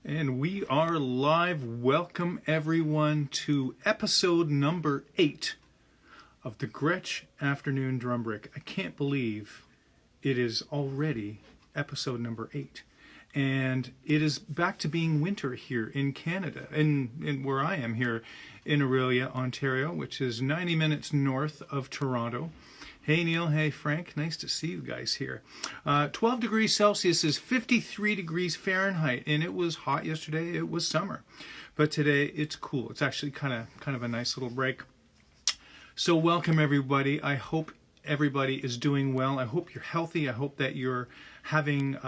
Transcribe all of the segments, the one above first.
And we are live. Welcome everyone to episode number 8 of the Gretsch Afternoon Drum Break. I can't believe it is already episode number 8. And it is back to being winter here in Canada, in where I am here in Aurelia, Ontario, which is 90 minutes north of Toronto. Hey Neil, hey Frank, nice to see you guys here. 12 degrees Celsius is 53 degrees Fahrenheit, and it was hot yesterday. It was summer, but today it's cool. It's actually kind of a nice little break. So welcome everybody. I hope everybody is doing well. I hope you're healthy. I hope that you're having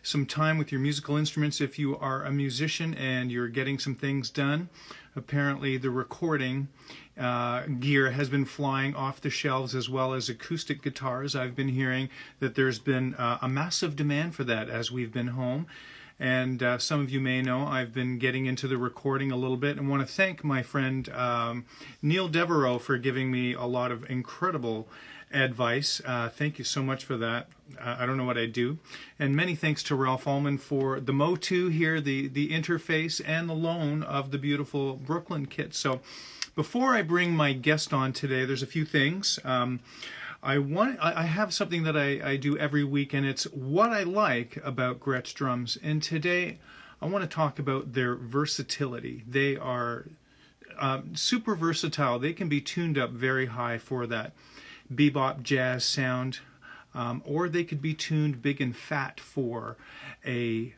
some time with your musical instruments if you are a musician and you're getting some things done. Apparently the recording gear has been flying off the shelves, as well as acoustic guitars. I've been hearing that there's been a massive demand for that as we've been home. And some of you may know I've been getting into the recording a little bit, and want to thank my friend Neil Devereaux for giving me a lot of incredible advice. Thank you so much for that. I don't know what I'd do. And many thanks to Ralph Allman for the Motu here, the interface, and the loan of the beautiful Brooklyn kit. So before I bring my guest on today, there's a few things. I have something that I do every week, and it's what I like about Gretsch drums. And today I want to talk about their versatility. They are super versatile. They can be tuned up very high for that bebop jazz sound, or they could be tuned big and fat for a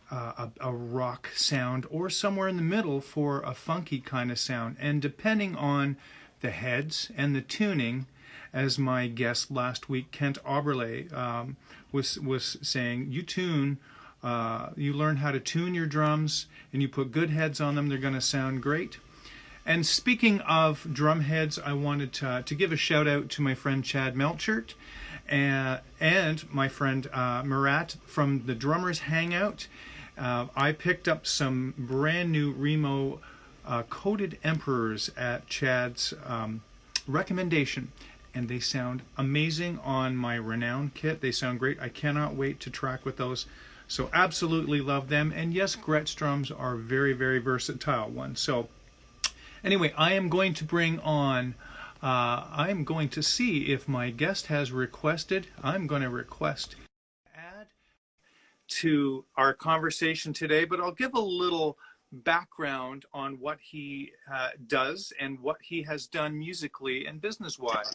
rock sound, or somewhere in the middle for a funky kind of sound. And depending on the heads and the tuning, as my guest last week, Kent Oberle, was saying, you learn how to tune your drums, and you put good heads on them, they're going to sound great. And speaking of drum heads, I wanted to give a shout out to my friend Chad Melchert and my friend Murat from the Drummers Hangout. I picked up some brand new Remo coated Emperors at Chad's recommendation, and they sound amazing on my Renown kit. They sound great. I cannot wait to track with those. So absolutely love them. And yes, Gretsch drums are very, very versatile ones. So anyway, I am going to bring on, I'm going to see if my guest has requested. I'm going to request add to our conversation today, but I'll give a little background on what he does and what he has done musically and business-wise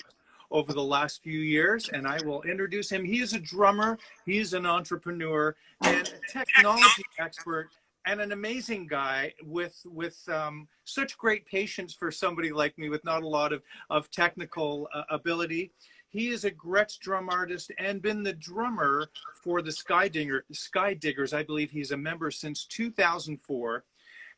over the last few years, and I will introduce him. He is a drummer, he is an entrepreneur, and a technology expert, and an amazing guy with such great patience for somebody like me with not a lot of technical ability. He is a Gretsch drum artist and been the drummer for the Sky Diggers. I believe he's a member since 2004.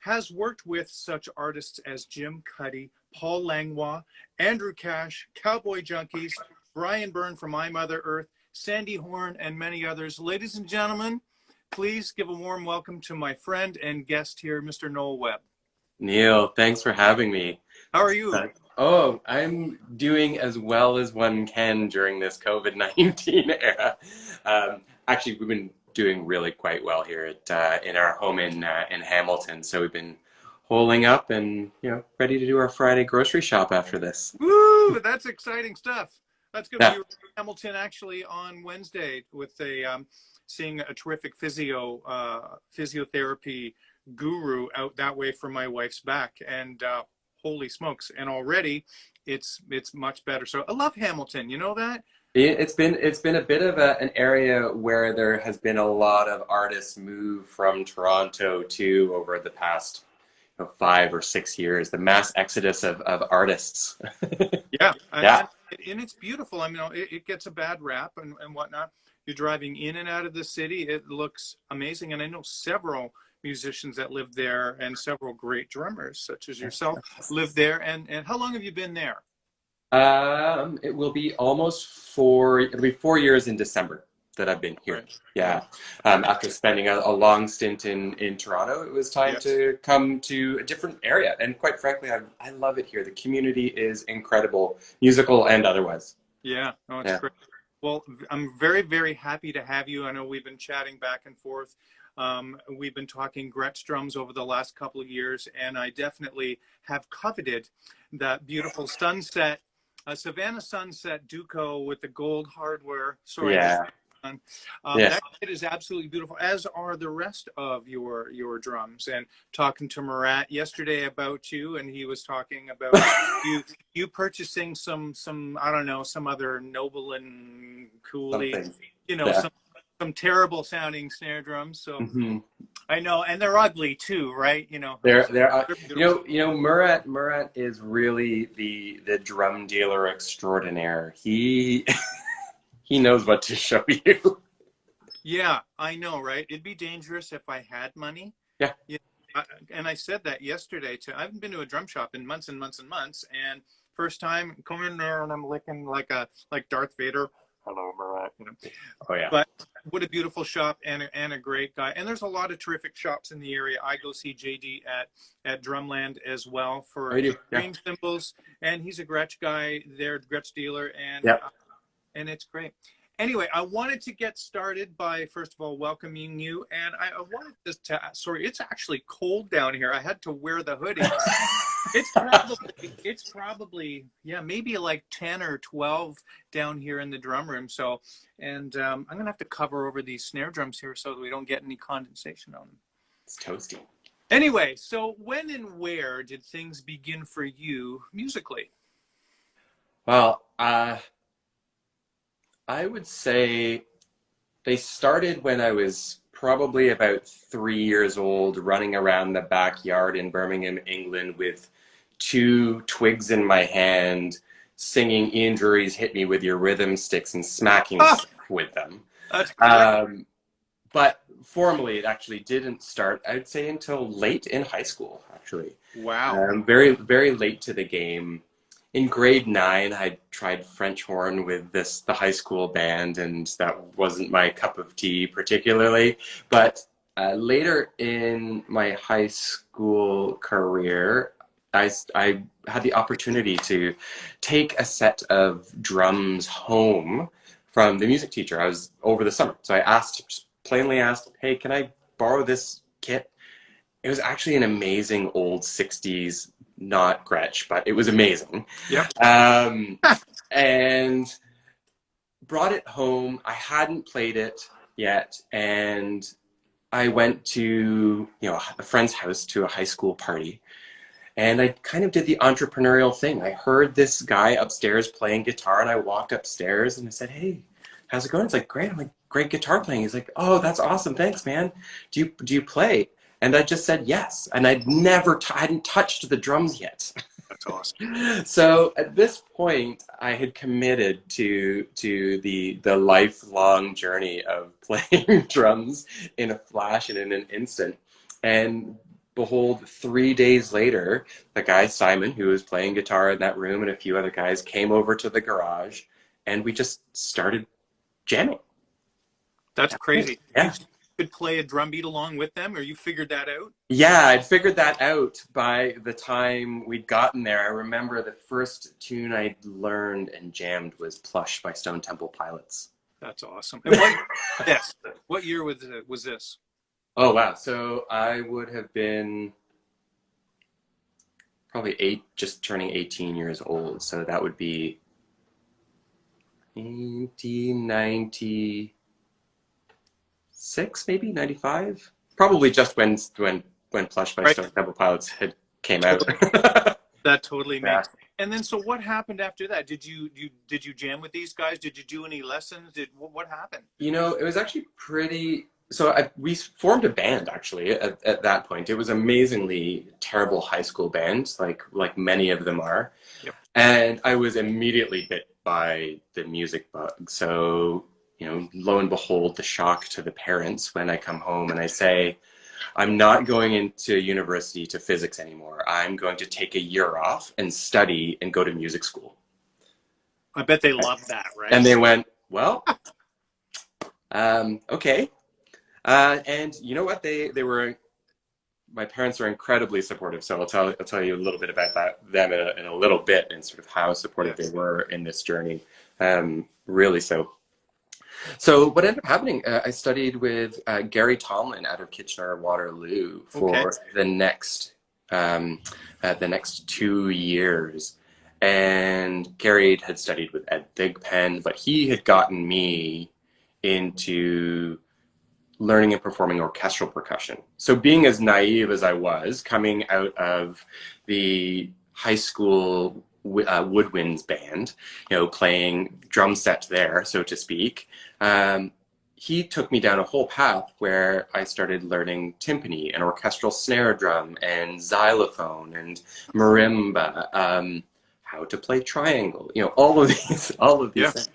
Has worked with such artists as Jim Cuddy, Paul Langlois, Andrew Cash, Cowboy Junkies, Brian Byrne from My Mother Earth, Sandy Horn, and many others. Ladies and gentlemen, please give a warm welcome to my friend and guest here, Mr. Noel Webb. Neil, thanks for having me. How are you? I'm doing as well as one can during this COVID-19 era. Actually, we've been doing really quite well here in our home in Hamilton. So we've been holing up and ready to do our Friday grocery shop after this. Woo! That's exciting stuff. That's good. Yeah. We were in Hamilton actually on Wednesday with seeing a terrific physiotherapy guru out that way for my wife's back, and holy smokes! And already it's much better. So I love Hamilton. You know that? It's been a bit of an area where there has been a lot of artists move from Toronto to over the past 5 or 6 years. The mass exodus of artists. Yeah, Yeah. And it's beautiful. I mean, it gets a bad rap and whatnot. You're driving in and out of the city. It looks amazing, and I know several musicians that live there, and several great drummers such as yourself live there. And how long have you been there? It will be it'll be 4 years in December that I've been here. Right. Yeah. After spending a long stint in Toronto, it was time to come to a different area. And quite frankly, I love it here. The community is incredible, musical and otherwise. Yeah, it's great. Well, I'm very, very happy to have you. I know we've been chatting back and forth We've been talking Gretsch drums over the last couple of years, and I definitely have coveted that beautiful sunset, Savannah Sunset Duco with the gold hardware. Sorry, I just Yeah. Yeah. that kit is absolutely beautiful, as are the rest of your drums. And talking to Murat yesterday about you, and he was talking about you purchasing some I don't know, some other Noble and Cooley, Something. you know, Yeah. some terrible sounding snare drums. So Hmm. I know, and they're ugly too, right? You know, they're beautiful. Murat is really the drum dealer extraordinaire. He knows what to show you. Yeah, I know, right? It'd be dangerous if I had money. Yeah. Yeah, and I said that yesterday too. I haven't been to a drum shop in months and months and months, and first time coming in there and I'm licking like Darth Vader. Hello, Murat. You know. Oh yeah. But what a beautiful shop and a great guy. And there's a lot of terrific shops in the area. I go see JD at Drumland as well Oh, for you do. Yeah. extreme cymbals, and he's a Gretsch guy there, Gretsch dealer, Yeah. and it's great. Anyway, I wanted to get started by first of all welcoming you, and I wanted to sorry, it's actually cold down here. I had to wear the hoodie. It's probably yeah, maybe like 10 or 12 down here in the drum room. So, and I'm gonna have to cover over these snare drums here so that we don't get any condensation on them. It's toasty. Anyway, so when and where did things begin for you musically? Well, I would say they started when I was probably about 3 years old, running around the backyard in Birmingham, England, with two twigs in my hand, singing Ian Drury's "Hit Me With Your Rhythm Sticks" and smacking Ah, stuff with them. that's great. But formally, it actually didn't start, I'd say, until late in high school, actually. Wow. Very, very late to the game. In grade 9, I tried French horn with the high school band, and that wasn't my cup of tea particularly. But later in my high school career, I had the opportunity to take a set of drums home from the music teacher. I was over the summer, so I plainly asked, "Hey, can I borrow this kit?" It was actually an amazing old 60s, not Gretsch, but it was amazing. Yep. And brought it home. I hadn't played it yet, and I went to a friend's house to a high school party, and I kind of did the entrepreneurial thing. I heard this guy upstairs playing guitar, and I walked upstairs and I said, "Hey, how's it going?" It's like, "Great." I'm like, "Great guitar playing." He's like, "Oh, that's awesome. Thanks, man. Do you play?" And I just said yes. And I hadn't touched the drums yet. That's awesome. So at this point, I had committed to the lifelong journey of playing drums in a flash and in an instant. And behold, 3 days later, the guy Simon, who was playing guitar in that room, and a few other guys came over to the garage, and we just started jamming. That's crazy. Yeah. You could play a drum beat along with them, or you figured that out? Yeah, I'd figured that out by the time we'd gotten there. I remember the first tune I'd learned and jammed was Plush by Stone Temple Pilots. That's awesome. And what year was this? Oh, wow. So I would have been probably just turning 18 years old. So that would be 1996, maybe 95. Probably just when Plush by Stone Temple Pilots had came out. That totally makes. Yeah. And then, so what happened after that? Did you jam with these guys? Did you do any lessons? What happened? It was actually pretty. So we formed a band actually at that point. It was amazingly terrible high school band, like many of them are. Yep. And I was immediately bit by the music bug. So, lo and behold, the shock to the parents when I come home and I say, "I'm not going into university to physics anymore. I'm going to take a year off and study and go to music school." I bet they loved that, right? And they went, "Well, okay." And you know what? My parents were incredibly supportive. So I'll tell you a little bit about them in a little bit, and sort of how supportive they were in this journey. Really so. So what ended up happening, I studied with Gary Tomlin out of Kitchener-Waterloo Okay. for um, the next 2 years. And Gary had studied with Ed Thigpen, but he had gotten me into learning and performing orchestral percussion. So being as naive as I was, coming out of the high school woodwinds band, playing drum set there, so to speak, um, he took me down a whole path where I started learning timpani and orchestral snare drum and xylophone and marimba, how to play triangle, all of these Yeah. things.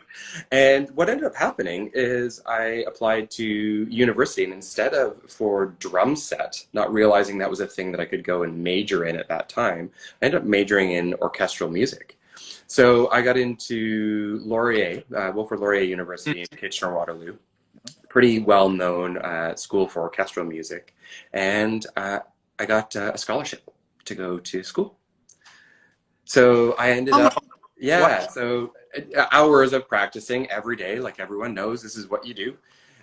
And what ended up happening is I applied to university, and instead of for drum set, not realizing that was a thing that I could go and major in at that time, I ended up majoring in orchestral music. So I got into Laurier, Wilfrid Laurier University in Kitchener-Waterloo, pretty well-known school for orchestral music, and I got a scholarship to go to school. So I ended up, Wow. so hours of practicing every day, like everyone knows, this is what you do.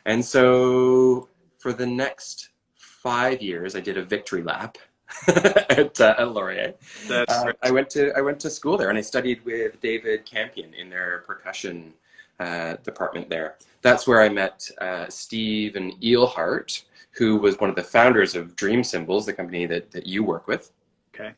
And so for the next 5 years, I did a victory lap at Laurier. That's great. I went to school there, and I studied with David Campion in their percussion department there. That's where I met Steve and Eelhart, who was one of the founders of Dream Cymbals, the company that you work with. Okay.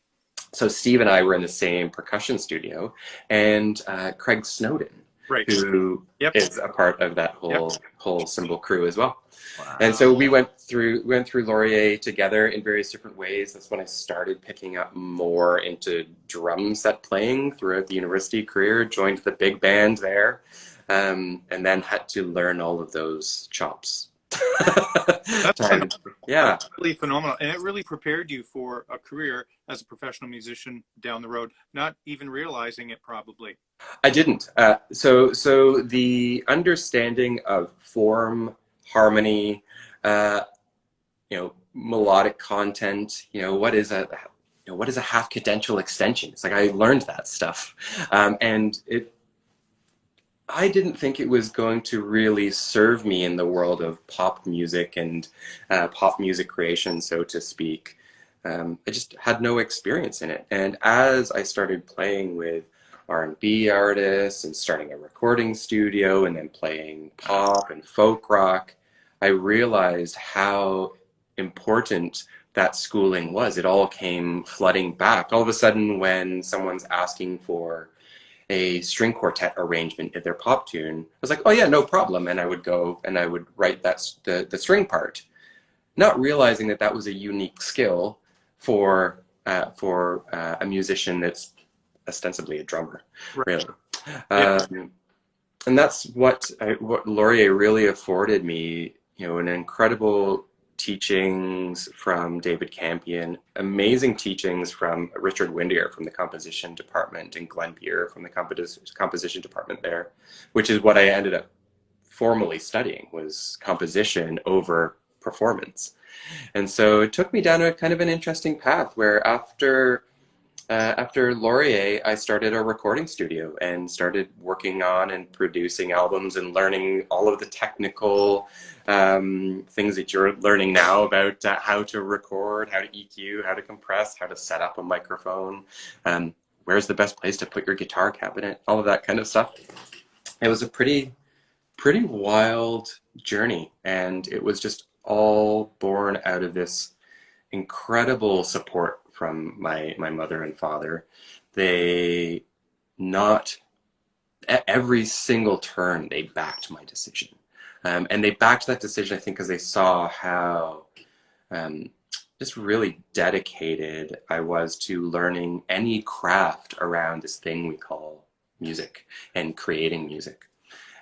So Steve and I were in the same percussion studio, and Craig Snowden, Right. who Yep. is a part of that Yep. whole cymbal crew as well. Wow. And so we went through Laurier together in various different ways. That's when I started picking up more into drum set playing throughout the university career. Joined the big band there, and then had to learn all of those chops. Yeah. That's really phenomenal. And it really prepared you for a career as a professional musician down the road, not even realizing it probably. I didn't. So the understanding of form, harmony, melodic content. What is a half cadential extension? It's like I learned that stuff, and I didn't think it was going to really serve me in the world of pop music and pop music creation, so to speak. I just had no experience in it. And as I started playing with R&B artists and starting a recording studio and then playing pop and folk rock, I realized how important that schooling was. It all came flooding back. All of a sudden, when someone's asking for a string quartet arrangement of their pop tune, I was like, oh yeah, no problem. And I would go and I would write the string part, not realizing that was a unique skill for a musician that's ostensibly a drummer, Right. really. Yeah. And that's what Laurier really afforded me, an incredible teachings from David Campion, amazing teachings from Richard Windier from the composition department, and Glenn Beer from the composition department there, which is what I ended up formally studying, was composition over performance. And so it took me down a kind of an interesting path where after Laurier, I started a recording studio and started working on and producing albums and learning all of the technical things that you're learning now about how to record, how to EQ, how to compress, how to set up a microphone, where's the best place to put your guitar cabinet, all of that kind of stuff. It was a pretty wild journey, and it was just all born out of this incredible support from my mother and father. They not every single turn they backed my decision, and they backed that decision, I think, because they saw how just really dedicated I was to learning any craft around this thing we call music and creating music.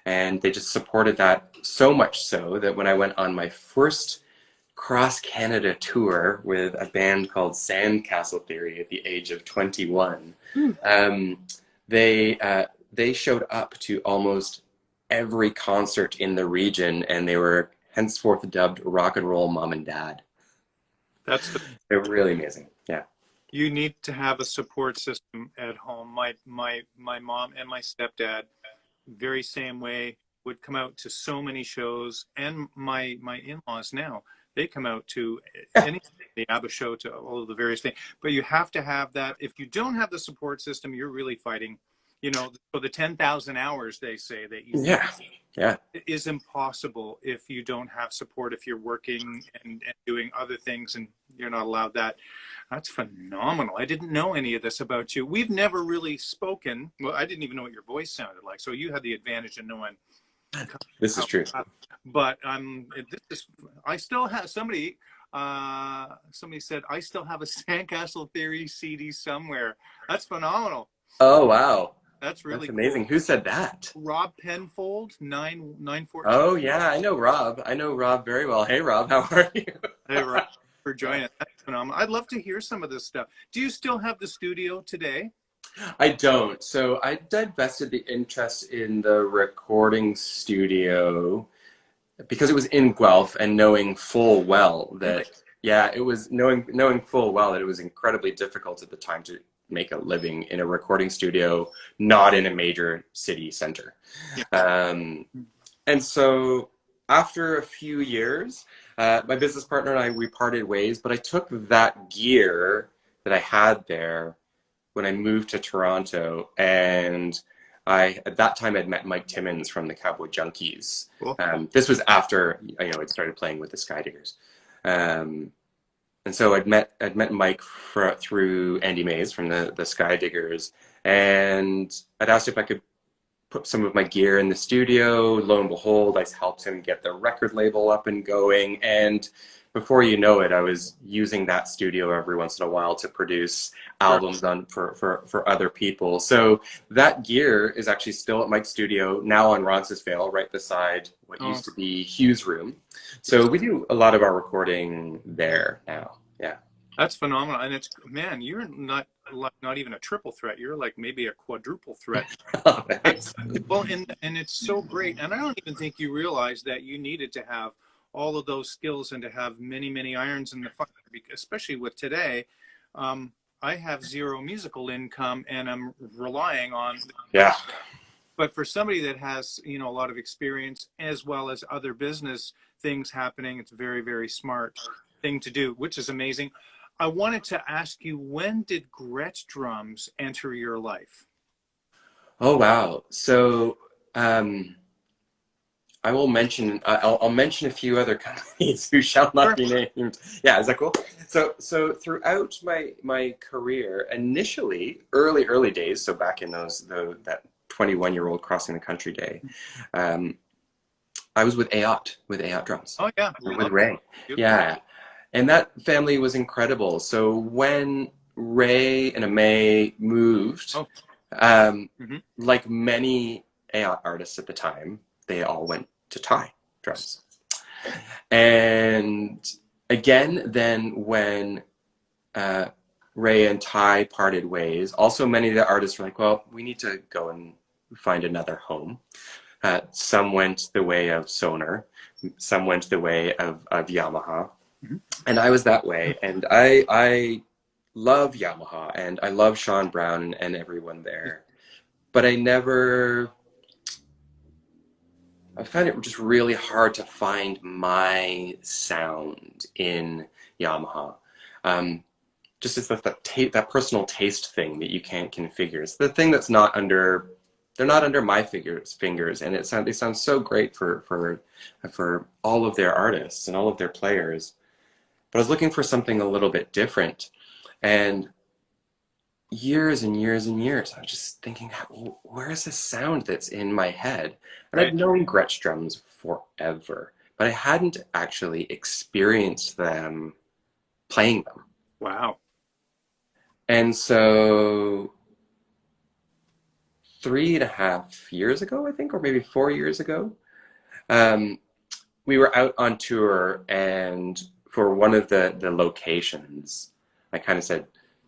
And they just supported that so much so that when I went on my first cross-Canada tour with a band called Sandcastle Theory at the age of 21, they showed up to almost every concert in the region, and they were henceforth dubbed Rock and Roll Mom and Dad. They're really amazing. Yeah. You need to have a support system at home. My mom and my stepdad, very same way. would come out to so many shows, and my in-laws now, they come out to any the ABBA show, to all of the various things. But you have to have that. If you don't have the support system, you're really fighting. You know, so the 10,000 hours they say that you need Yeah. Yeah. is impossible if you don't have support, if you're working and doing other things and you're not allowed that. That's phenomenal. I didn't know any of this about you. We've never really spoken. Well, I didn't even know what your voice sounded like. So you had the advantage of knowing. This is true. But I still have somebody. Somebody said I still have a Sandcastle Theory CD somewhere. That's phenomenal. Oh, wow. That's really That's amazing. cool. Who said that? Rob Penfold, 914. Oh, yeah. I know Rob. I know Rob very well. Hey, Rob, how are you? Hey, Rob, for joining us. That's phenomenal. I'd love to hear some of this stuff. Do you still have the studio today? I don't. So I divested the interest in the recording studio because it was in Guelph, and knowing full well that, yeah, it was knowing full well that it was incredibly difficult at the time to make a living in a recording studio, not in a major city center. And so after a few years, my business partner and I, we parted ways, but I took that gear that I had there when I moved to Toronto, and at that time I'd met Mike Timmons from the Cowboy Junkies. Cool. This was after, I'd started playing with the Skydiggers. And so I'd met Mike through Andy Mays from the Skydiggers, and I'd asked if I could put some of my gear in the studio. Lo and behold, I helped him get the record label up and going, and before you know it, I was using that studio every once in a while to produce albums for other people. So that gear is actually still at Mike's studio, now on Roncesvalles, right beside what used to be Hugh's room. So we do a lot of our recording there now. Yeah. That's phenomenal. And it's, man, you're not even a triple threat. You're like maybe a quadruple threat. Well, and it's so great. And I don't even think you realize that you needed to have all of those skills and to have many, many irons in the fire, especially with today. I have zero musical income and I'm relying on. Yeah. But for somebody that has, a lot of experience as well as other business things happening, it's a very, very smart thing to do, which is amazing. I wanted to ask you, when did Gretsch drums enter your life? Oh, wow. So, I will mention. I'll mention a few other companies who shall not be named. Yeah, is that cool? So throughout my career, initially early days, so back in that 21-year-old crossing the country day, I was with AOT drums. Oh yeah, with Ray. Yeah, and that family was incredible. So when Ray and Amay moved, like many AOT artists at the time, they all went to Thai drums. And again, then when Ray and Thai parted ways, also many of the artists were like, well, we need to go and find another home. Some went the way of Sonar, some went the way of Yamaha. And I was that way. And I love Yamaha and I love Sean Brown and everyone there. But I found it just really hard to find my sound in Yamaha. Just it's that personal taste thing that you can't configure. It's the thing that's they're not under my fingers, and they sound so great for all of their artists and all of their players. But I was looking for something a little bit different, and years and years and years, I was just thinking, where is the sound that's in my head? And I've known Gretsch drums forever, but I hadn't actually experienced them playing them. Wow. And so 3.5 years ago, I think, or maybe 4 years ago, we were out on tour, and for one of the locations, I kind of said,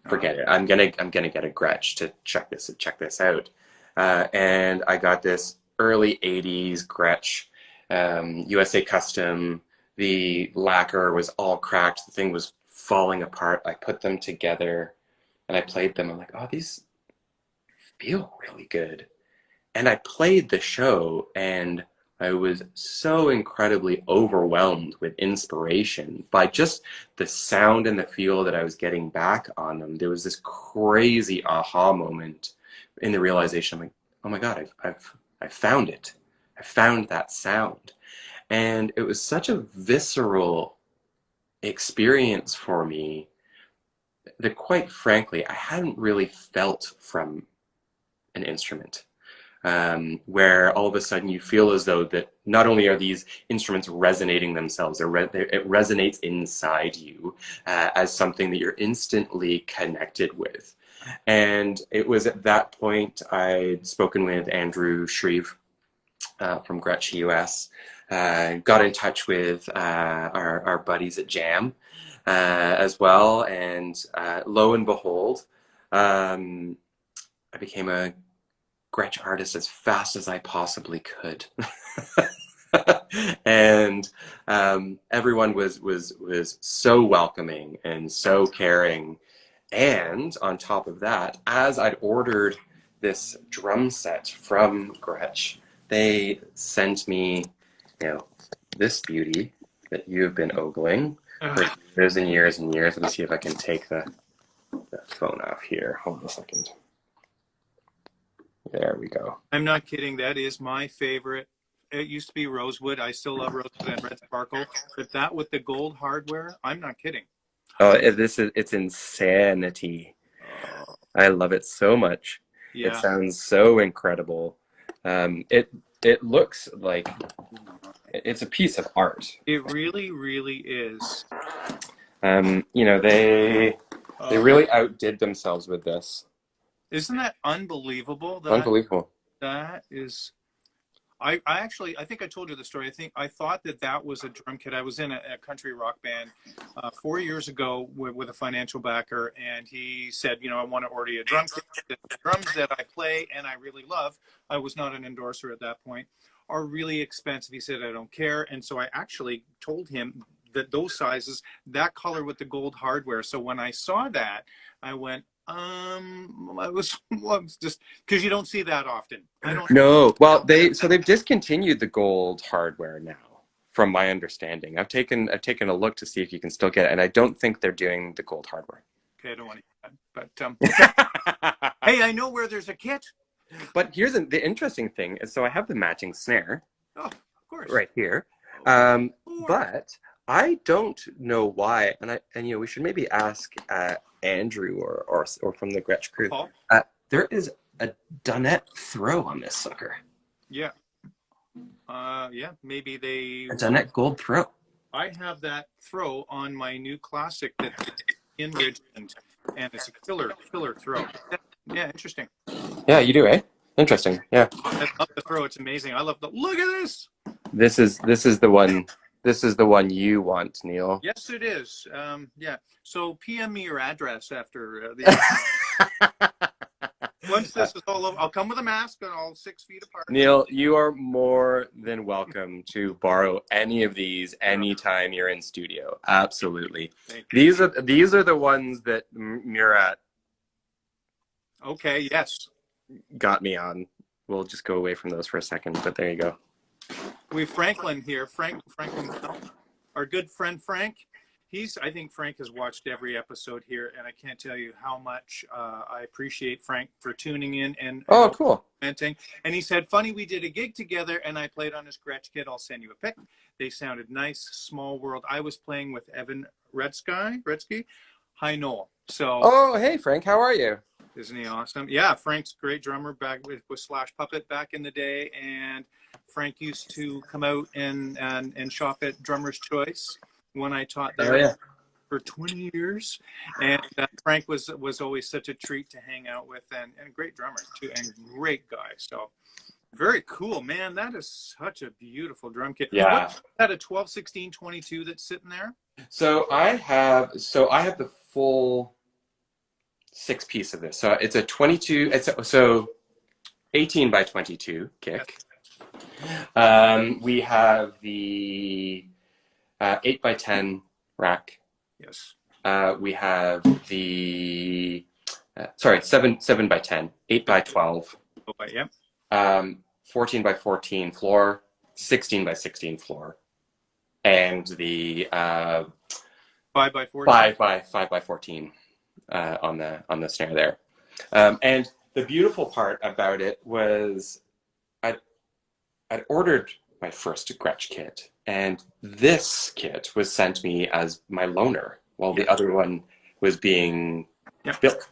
forget it. I'm gonna get a Gretsch to check this out. And I got this early '80s Gretsch, USA Custom. The lacquer was all cracked. The thing was falling apart. I put them together and I played them. I'm like, oh, these feel really good. And I played the show, and I was so incredibly overwhelmed with inspiration by just the sound and the feel that I was getting back on them. There was this crazy aha moment in the realization, I'm like, oh my God, I've found it. I found that sound. And it was such a visceral experience for me that, quite frankly, I hadn't really felt from an instrument. Where all of a sudden you feel as though that not only are these instruments resonating themselves, it resonates inside you as something that you're instantly connected with. And it was at that point I'd spoken with Andrew Shreve from Gretsch US, got in touch with our buddies at Jam as well, and lo and behold, I became a Gretsch artist as fast as I possibly could. And everyone was so welcoming and so caring. And on top of that, as I'd ordered this drum set from Gretsch, they sent me, this beauty that you've been ogling for years and years and years. Let me see if I can take the phone off here. Hold on a second. There we go. I'm not kidding. That is my favorite. It used to be rosewood. I still love rosewood and red sparkle. But that with the gold hardware, I'm not kidding. Oh, it's insanity. Oh, I love it so much. yeah. It sounds so incredible. It looks like it's a piece of art. It really, really is. They really outdid themselves with this. Isn't that unbelievable? Unbelievable. That is. I think I told you the story. I thought that was a drum kit. I was in a country rock band 4 years ago with a financial backer, and he said, I want to order you a drum kit. The drums that I play and I really love, I was not an endorser at that point, are really expensive. He said, I don't care. And so I actually told him that those sizes, that color with the gold hardware. So when I saw that, I went, I was just because you don't see that often. I don't know. Well, they've discontinued the gold hardware now, from my understanding. I've taken a look to see if you can still get it, and I don't think they're doing the gold hardware. Okay, I don't want to hear that, but hey, I know where there's a kit. But here's the interesting thing is, so I have the matching snare. Oh, of course. Right here. But I don't know why, and we should maybe ask Andrew or from the Gretsch crew. There is a Dunette throw on this sucker. Yeah. Maybe a Dunette gold throw. I have that throw on my new classic that's in Richmond, and it's a killer throw. Yeah, interesting. Yeah, you do, eh? Interesting. Yeah. I love the throw. It's amazing. I love look at this. This is the one. This is the one you want, Neil. Yes, it is. Yeah. So PM me your address after the. Once this is all over, I'll come with a mask and all 6 feet apart. Neil, you are more than welcome to borrow any of these anytime you're in studio. Absolutely. These are the ones that Murat. Okay. Yes. Got me on. We'll just go away from those for a second, but there you go. We have Franklin here. Franklin, our good friend Frank. I think Frank has watched every episode here, and I can't tell you how much I appreciate Frank for tuning in and cool. Commenting. And he said, funny, we did a gig together, and I played on his Gretsch kit. I'll send you a pic. They sounded nice, small world. I was playing with Evan Redsky. Hi, Noel. So. Oh, hey, Frank. How are you? Isn't he awesome? Yeah, Frank's a great drummer back with Slash Puppet back in the day, and Frank used to come out and shop at Drummer's Choice when I taught there for 20 years. And Frank was always such a treat to hang out with, and a great drummer too, and great guy. So very cool, man. That is such a beautiful drum kit. Yeah. Is that a 12, 16, 22 that's sitting there? So I have the full 6-piece of this. So it's a 22. So 18 by 22 kick. We have the 8 by 10 rack. Yes. We have the 7 by 10, 8 by 12. Oh, yeah. 14 by 14 floor. 16 by 16 floor, and the 5 by 14. 5 by 14 on the snare there. And the beautiful part about it was I'd ordered my first Gretsch kit, and this kit was sent me as my loaner while the other one was being built.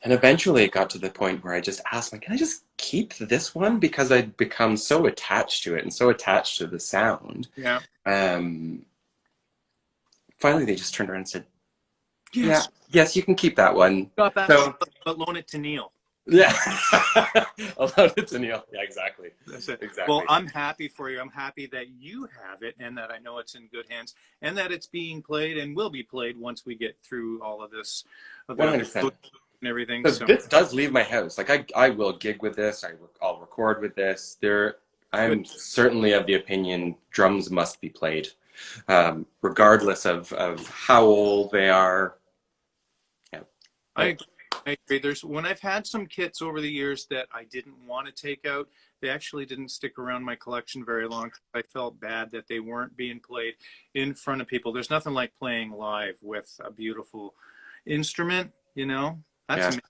And eventually it got to the point where I just asked, like, can I just keep this one? Because I'd become so attached to it and so attached to the sound. Yeah. Finally, they just turned around and said, Yes. yes, you can keep that one. Got that, so, but loan it to Neil. Yeah. I'll loan it to Neil. Yeah, exactly. That's it. Exactly. Well, I'm happy for you. I'm happy that you have it and that I know it's in good hands and that it's being played and will be played once we get through all of this. 100%. And everything. So this does leave my house. Like I will gig with this. I'll record with this. I'm certainly of the opinion drums must be played, regardless of how old they are. Yeah. I agree. When I've had some kits over the years that I didn't want to take out, they actually didn't stick around my collection very long. I felt bad that they weren't being played in front of people. There's nothing like playing live with a beautiful instrument, you know? That's amazing.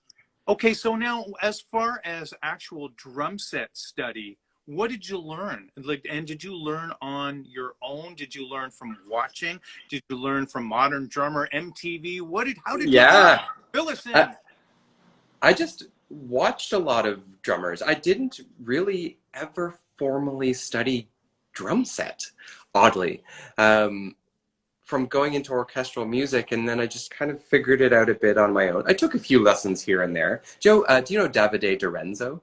Okay, so now as far as actual drum set study, what did you learn? Like, and did you learn on your own? Did you learn from watching? Did you learn from Modern Drummer, MTV? How did you fill us in? I just watched a lot of drummers. I didn't really ever formally study drum set, oddly. From going into orchestral music, and then I just kind of figured it out a bit on my own. I took a few lessons here and there. Joe, do you know Davide Dorenzo?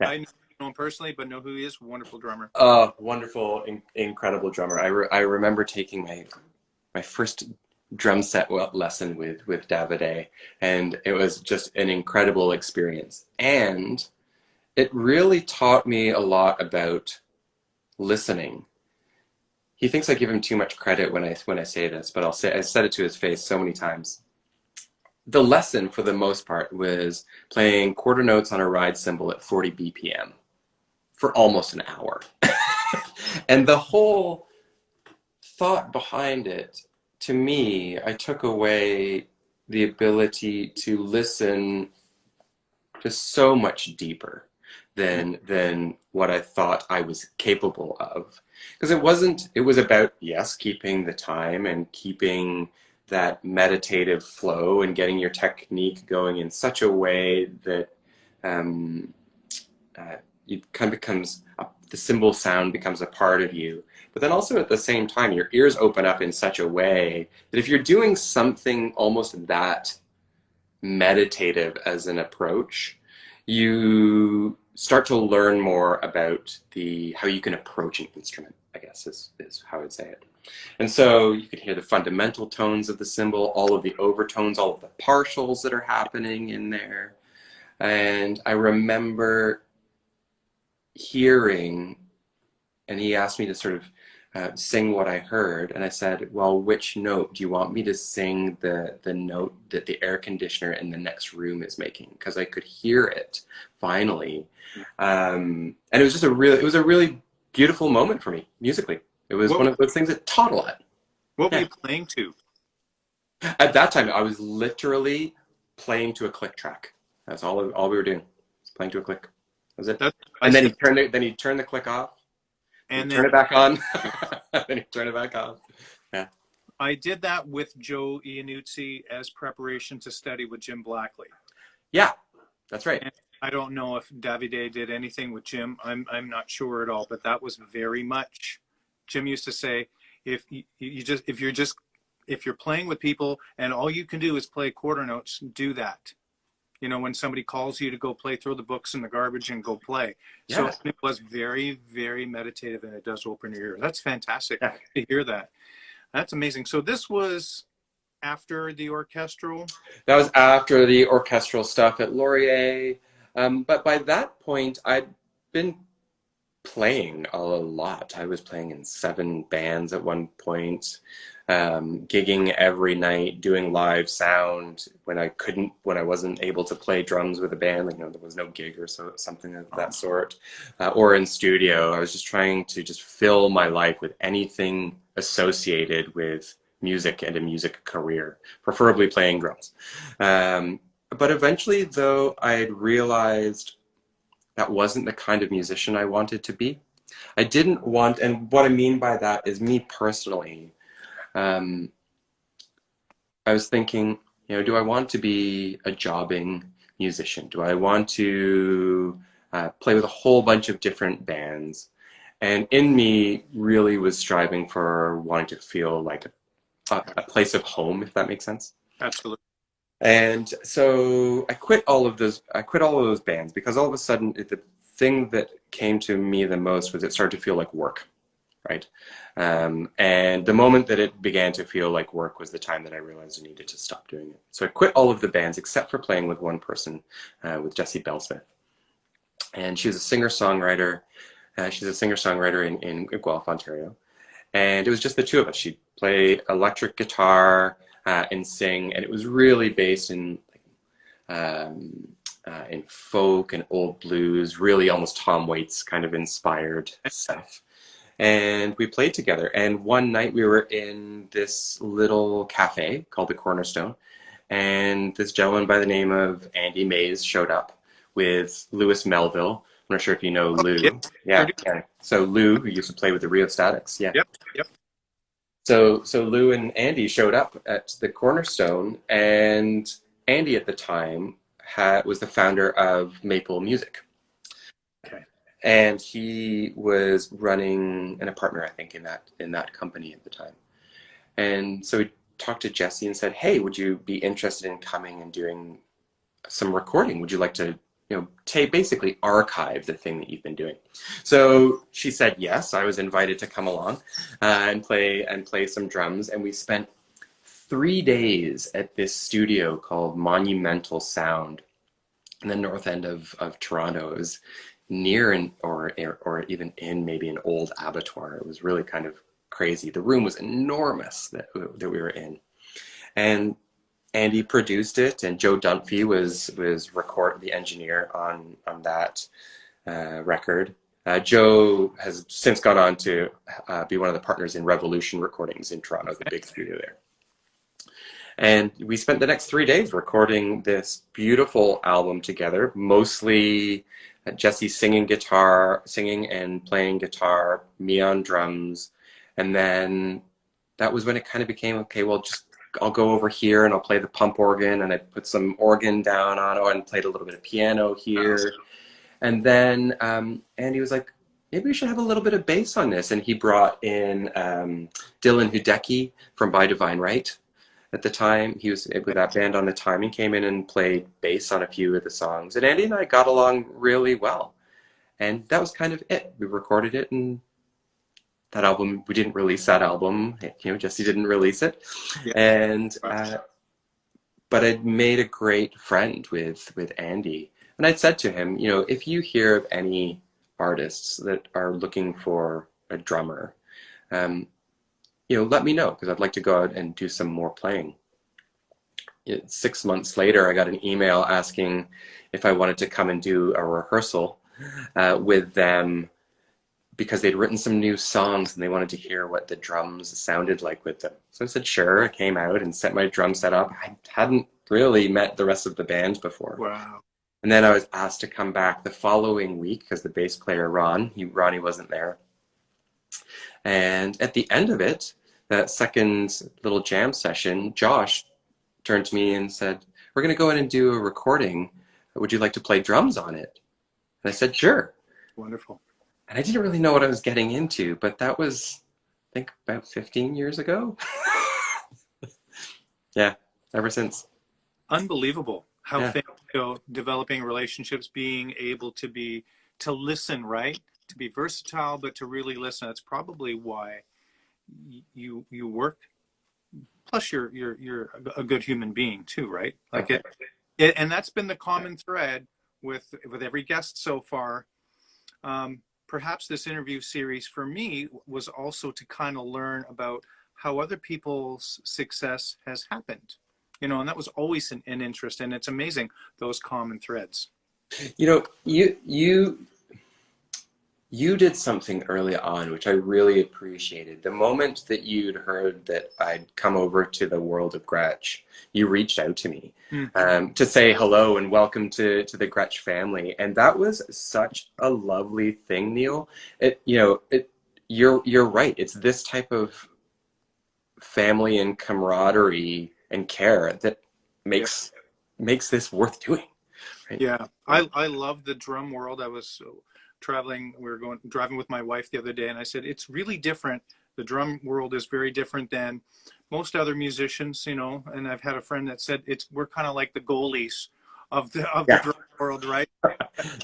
I know him personally, but know who he is. Wonderful drummer. Wonderful, incredible drummer. I remember taking my first drum set lesson with Davide, and it was just an incredible experience. And it really taught me a lot about listening. He thinks I give him too much credit when I say this, but I said it to his face so many times. The lesson, for the most part, was playing quarter notes on a ride cymbal at 40 BPM for almost an hour. And the whole thought behind it, to me, I took away the ability to listen just so much deeper than what I thought I was capable of. Because it was about, yes, keeping the time and keeping that meditative flow and getting your technique going in such a way that it kind of becomes, the cymbal sound becomes a part of you. But then also at the same time, your ears open up in such a way that if you're doing something almost that meditative as an approach, you start to learn more about how you can approach an instrument, I guess is how I'd say it. And so you could hear the fundamental tones of the cymbal, all of the overtones, all of the partials that are happening in there. And I remember hearing, and he asked me to sort of sing what I heard, and I said, well, which note do you want me to sing? The note that the air conditioner in the next room is making, because I could hear it finally. And it was just a really beautiful moment for me musically. It was one of those things that taught a lot. What were you playing to? At that time, I was literally playing to a click track. That's all we were doing. Playing to a click. That was it. And then he'd turn the click off. And then turn it back on. Then he'd turn it back off. Yeah. I did that with Joe Iannuzzi as preparation to study with Jim Blackley. Yeah, that's right. And I don't know if Davide did anything with Jim. I'm not sure at all, but that was very much. Jim used to say, if you're playing with people and all you can do is play quarter notes, do that. You know, when somebody calls you to go play, throw the books in the garbage and go play. Yeah. So it was very, very meditative, and it does open your ear. That's fantastic to hear that. That's amazing. So this was after the orchestral? That was after the orchestral stuff at Laurier. But by that point, I'd been playing a lot. I was playing in 7 bands at one point. gigging every night, doing live sound when I wasn't able to play drums with a band, like, there was no gig or something of that sort, or in studio. I was just trying to just fill my life with anything associated with music and a music career, preferably playing drums. But eventually, though, I had realized that wasn't the kind of musician I wanted to be. I didn't want, and what I mean by that is me personally. I was thinking, do I want to be a jobbing musician? Do I want to play with a whole bunch of different bands? And in me really was striving for wanting to feel like a place of home, if that makes sense. Absolutely. And so I quit all of those bands because all of a sudden the thing that came to me the most was it started to feel like work, right? And the moment that it began to feel like work was the time that I realized I needed to stop doing it. So I quit all of the bands except for playing with one person, with Jessie Bellsmith. And she was a singer-songwriter. She's a singer-songwriter in Guelph, Ontario. And it was just the two of us. She'd play electric guitar and sing, and it was really based in folk and old blues, really almost Tom Waits kind of inspired stuff. And we played together. And one night we were in this little cafe called the Cornerstone, and this gentleman by the name of Andy Mays showed up with Louis Melville. I'm not sure if you know Lou. Yep. Yeah. So Lou, who used to play with the Rheostatics. Yeah. Yep. So Lou and Andy showed up at the Cornerstone, and Andy at the time was the founder of Maple Music. Okay. And he was running and a partner, I think, in that company at the time. And so he talked to Jessie and said, "Hey, would you be interested in coming and doing some recording? Would you like to, basically archive the thing that you've been doing?" So she said yes. I was invited to come along and play some drums, and we spent 3 days at this studio called Monumental Sound in the north end of Toronto. It was near or even in maybe an old abattoir. It was really kind of crazy. The room was enormous that we were in, and Andy produced it, and Joe Dunphy was the engineer on that record. Joe has since gone on to be one of the partners in Revolution Recordings in Toronto, the big studio there. And we spent the next 3 days recording this beautiful album together, mostly Jessie singing and playing guitar, me on drums. And then that was when it kind of became, okay, well, I'll go over here and I'll play the pump organ, and I put some organ down on it and played a little bit of piano here. And then Andy was like, maybe we should have a little bit of bass on this. And he brought in Dylan Hudecki from By Divine Right. At the time, he was with that band on the time. He came in and played bass on a few of the songs. And Andy and I got along really well. And that was kind of it. We recorded it, and that album, we didn't release that album. Jessie didn't release it. Yeah. And but I'd made a great friend with Andy. And I'd said to him, if you hear of any artists that are looking for a drummer, let me know, because I'd like to go out and do some more playing. 6 months later, I got an email asking if I wanted to come and do a rehearsal with them, because they'd written some new songs and they wanted to hear what the drums sounded like with them. So I said, sure. I came out and set my drum set up. I hadn't really met the rest of the band before. Wow. And then I was asked to come back the following week because the bass player, Ronnie wasn't there. And at the end of it, that second little jam session, Josh turned to me and said, "We're going to go in and do a recording. Would you like to play drums on it?" And I said, sure. Wonderful. And I didn't really know what I was getting into, but that was, I think, about 15 years ago. Yeah, ever since. Unbelievable how developing relationships, being able to listen, right? To be versatile, but to really listen. That's probably why you work. Plus, you're a good human being too, right? Like and that's been the common thread with every guest so far. Perhaps this interview series for me was also to kind of learn about how other people's success has happened. You know, and that was always an interest, and it's amazing, those common threads. You know, you did something early on, which I really appreciated. The moment that you'd heard that I'd come over to the world of Gretsch, you reached out to me to say hello and welcome to the Gretsch family. And that was such a lovely thing, Neil. You're right. It's this type of family and camaraderie and care that makes this worth doing. Right? Yeah, I love the drum world. I was traveling, we were driving with my wife the other day, and I said, it's really different. The drum world is very different than most other musicians, you know, and I've had a friend that said we're kind of like the goalies of the drum world, right?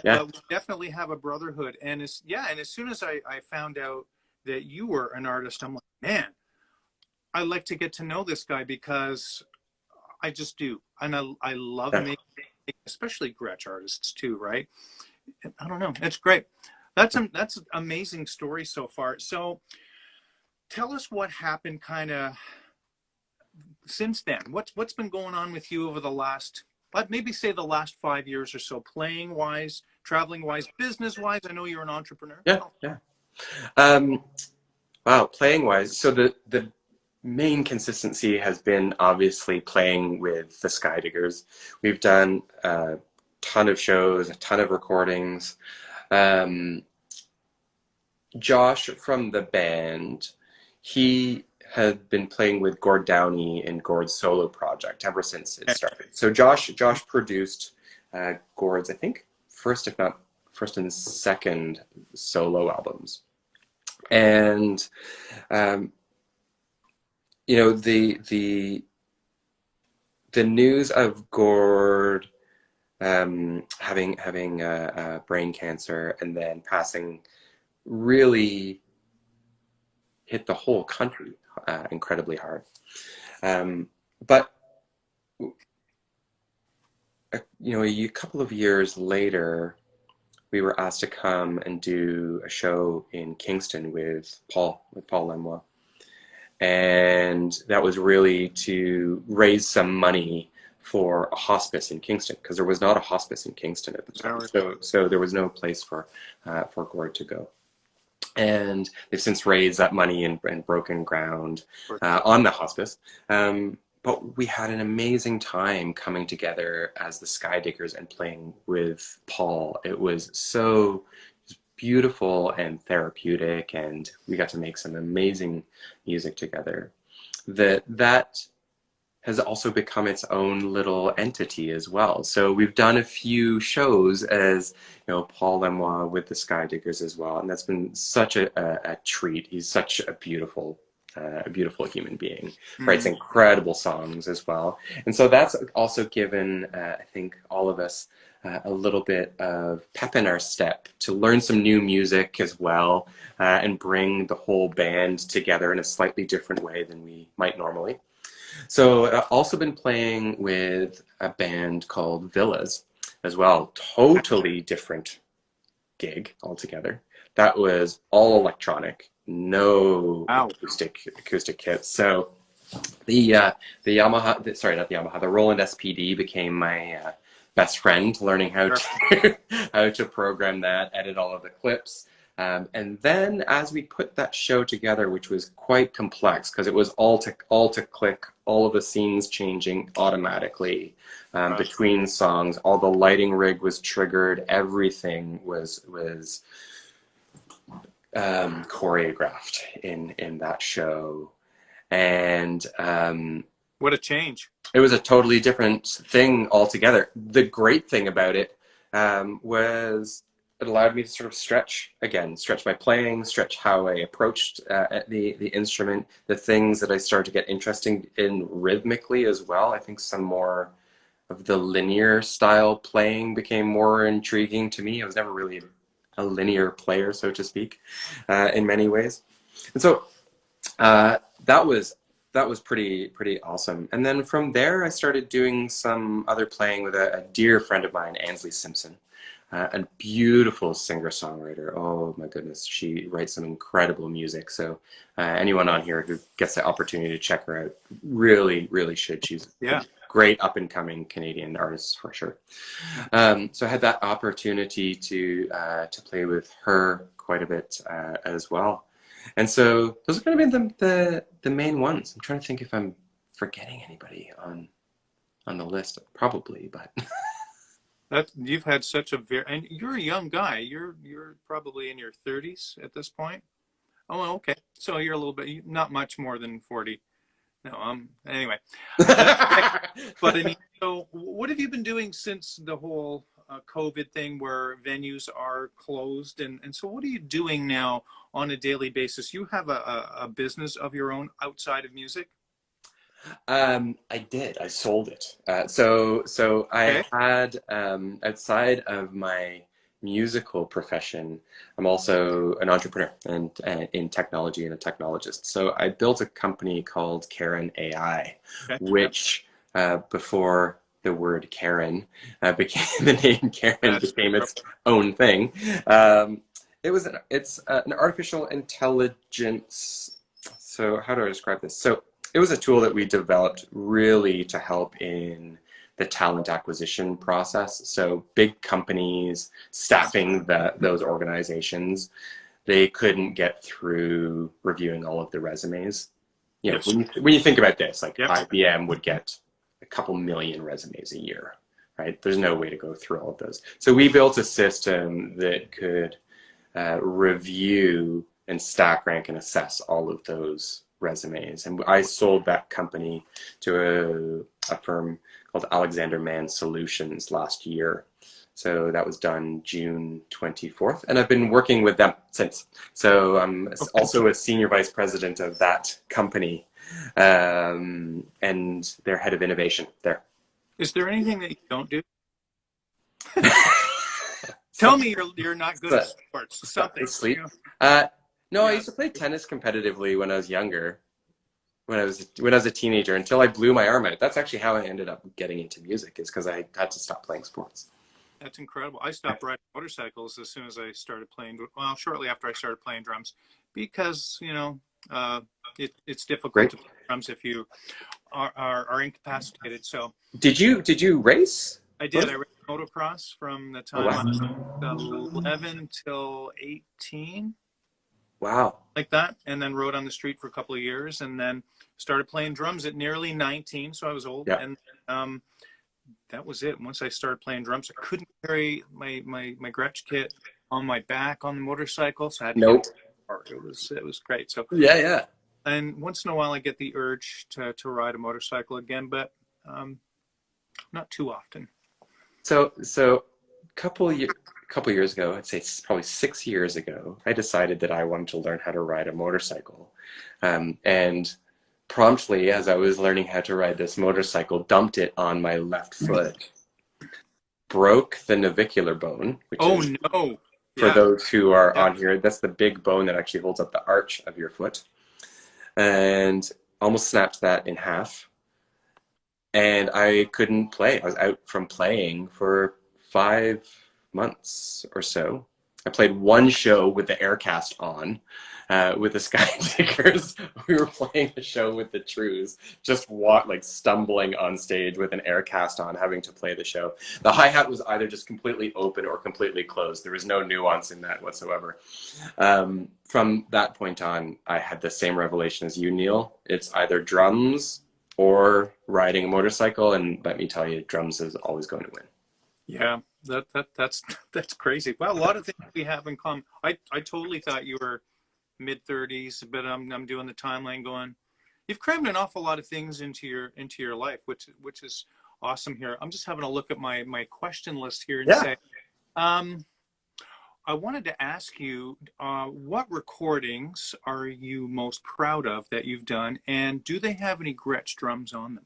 Yeah. But we definitely have a brotherhood. And and as soon as I found out that you were an artist, I'm like, man, I'd like to get to know this guy, because I just do. And I love making, especially Gretsch artists too, right? I don't know. It's great. That's an amazing story so far. So tell us what happened kind of since then. What's been going on with you over the last, maybe say the last 5 years or so, playing wise, traveling wise, business wise? I know you're an entrepreneur. Yeah. Wow, playing wise. So the main consistency has been obviously playing with the Skydiggers. We've done a ton of shows, a ton of recordings. Josh from the band, he had been playing with Gord Downey in Gord's solo project ever since it started. So Josh produced Gord's, I think, first, if not first and second solo albums. And you know, the news of Gord having brain cancer and then passing really hit the whole country incredibly hard. But you know, a couple of years later, we were asked to come and do a show in Kingston with Paul Lemois. And that was really to raise some money for a hospice in Kingston, because there was not a hospice in Kingston at the time. So there was no place for Gord to go. And they've since raised that money and broken ground on the hospice. But we had an amazing time coming together as the Skydiggers and playing with Paul. It was so beautiful and therapeutic, and we got to make some amazing music together. That has also become its own little entity as well. So we've done a few shows as, you know, Paul Lemois with the Skydiggers as well, and that's been such a treat. He's such a beautiful human being. Writes incredible songs as well, and so that's also given I think all of us a little bit of pep in our step to learn some new music as well, and bring the whole band together in a slightly different way than we might normally. So I've also been playing with a band called Villas as well. Totally different gig altogether. That was all electronic, no acoustic kits. So the Yamaha, sorry, not the Yamaha, the Roland SPD became my best friend, learning how to how to program that, edit all of the clips. And then as we put that show together, which was quite complex because it was all to click, all of the scenes changing automatically between songs, all the lighting rig was triggered, everything was choreographed in that show. And what a change. It was a totally different thing altogether. The great thing about it was it allowed me to sort of stretch my playing, stretch how I approached the instrument, the things that I started to get interested in rhythmically as well. I think some more of the linear style playing became more intriguing to me. I was never really a linear player, so to speak, in many ways. And so that was pretty awesome. And then from there, I started doing some other playing with a dear friend of mine, Ansley Simpson. a beautiful singer-songwriter. Oh my goodness, she writes some incredible music. So anyone on here who gets the opportunity to check her out, really, really should. She's a Yeah. great up-and-coming Canadian artist for sure. So I had that opportunity to play with her quite a bit as well. And so those are going to be the main ones. I'm trying to think if I'm forgetting anybody on the list, probably, but That you've had such a very, and you're a young guy. You're probably in your 30s at this point. Oh, well, okay. So you're a little bit, not much more than 40. No, anyway. But I mean, so what have you been doing since the whole COVID thing where venues are closed? And so what are you doing now on a daily basis? You have a business of your own outside of music? I did. I sold it. So I Okay. had outside of my musical profession, I'm also an entrepreneur and in technology and a technologist. So I built a company called Karen AI, Okay. Yep. which before the word Karen became the name Karen That's became its own thing. It's an artificial intelligence. So how do I describe this? So it was a tool that we developed really to help in the talent acquisition process. So big companies staffing those organizations, they couldn't get through reviewing all of the resumes. You know, Yes. when you think about this, like Yep. IBM would get a couple million resumes a year, right? There's no way to go through all of those. So we built a system that could review and stack rank and assess all of those resumes. And I sold that company to a firm called Alexander Mann Solutions last year. So that was done June 24th, and I've been working with them since. So I'm also a senior vice president of that company, and their head of innovation there. Is there anything that you don't do? Tell me you're not good at sports. Something. Sleep. You know? No, I Yeah. used to play tennis competitively when I was younger. When I was a teenager, until I blew my arm out. That's actually how I ended up getting into music, is because I had to stop playing sports. That's incredible. I stopped riding motorcycles as soon as I started playing. Well, shortly after I started playing drums, because it's difficult Great. to play drums if you are incapacitated. So Did you race? I did. I raced motocross from the Oh time I wow. was 11 till 18, Wow. like that, and then rode on the street for a couple of years, and then started playing drums at nearly 19. So I was old, Yeah. and that was it. Once I started playing drums, I couldn't carry my Gretsch kit on my back on the motorcycle, so I had to get Nope. a car. It was great. So, Yeah, yeah. and once in a while, I get the urge to ride a motorcycle again, but not too often. So couple years ago, I'd say probably 6 years ago, I decided that I wanted to learn how to ride a motorcycle. And promptly, as I was learning how to ride this motorcycle, dumped it on my left foot, broke the navicular bone, which Oh is, no! for Yeah, those who are yeah. on here, that's the big bone that actually holds up the arch of your foot, and almost snapped that in half. And I couldn't play. I was out from playing for 5 months or so. I played one show with the air cast on, with the Sky Diggers. We were playing a show with the Trues, just stumbling on stage with an air cast on, having to play the show. The hi-hat was either just completely open or completely closed. There was no nuance in that whatsoever. From that point on, I had the same revelation as you, Neil. It's either drums or riding a motorcycle, and let me tell you, drums is always going to win. Yeah, that's crazy. Well, a lot of things we have in common. I totally thought you were mid-30s, but I'm doing the timeline going. You've crammed an awful lot of things into your life, which is awesome here. I'm just having a look at my question list here and Yeah. say, I wanted to ask you, what recordings are you most proud of that you've done, and do they have any Gretsch drums on them?